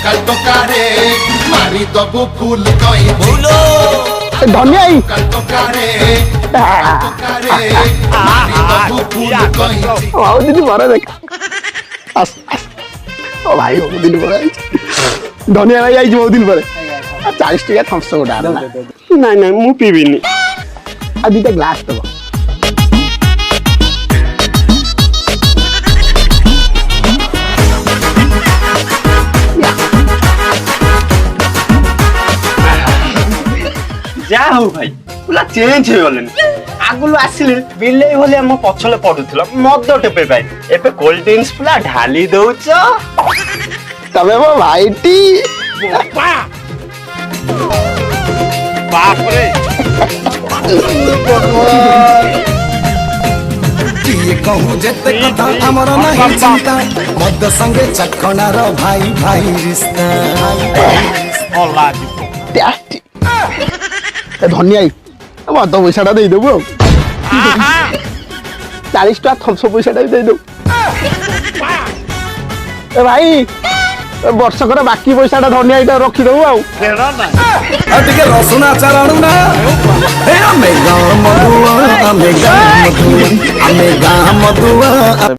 সকাল টকারে মারি দবু ফুল কই ভুলো ধনিয়া সকাল টকারে মারি দবু ফুল কই বহুদিন পরে দেখা ও ভাই বহুদিন পরে ধনিয়া ভাই আইছি বহুদিন পরে 40 টাকা থমস গোটা ନାଇଁ ନାଇଁ ମୁଁ ପିଇବିନି। আর দুইটা গ্লাস দেবো ଯାହା ହଉ ଭାଇ ପୁରା ଚେଞ୍ଜ ହେଇଗଲେଣି। ଆଗରୁ ଆସିଲେ ବିଲେଇ ଭଳିଆ ମୋ ପଛରେ ପଡୁଥିଲ ମଦ ଟେପେ ପାଇଁ, ଏବେ କୋଲ୍ଡ ଡ୍ରିଙ୍କସ ପୁରା ଢାଲି ଦଉଛ। তবে ମୋ ଭାଇଟି ବାପରେ କିଏ କହୁ ଯେତେ କଥା ଆମର ନାହିଁ ଚିନ୍ତା ମଦ ସଙ୍ଗେ ଚଖଣାର ଭାଇ ଭାଇ ରିସ୍ତା ট্যাস্টি ধনিয়া মদ পয়সাটা ଦେଇଦେବୁ ଆଉ 40 ଟଙ୍କା ଥମ୍ସ ପଇସାଟା ବି ଦେଇଦେବୁ ଏ ଭାଇ ବର୍ଷକର ବାକି ପଇସାଟା ଧନିଆ ଏଇଟା ରଖିଦେବୁ ଆଉ ଆଉ ଟିକେ ରସୁଣ ଆଚାର ଆଣୁନା ଆମେ ଗାଁ ମଧୁଆ ଆମେ ଗାଁ ମଧୁଆ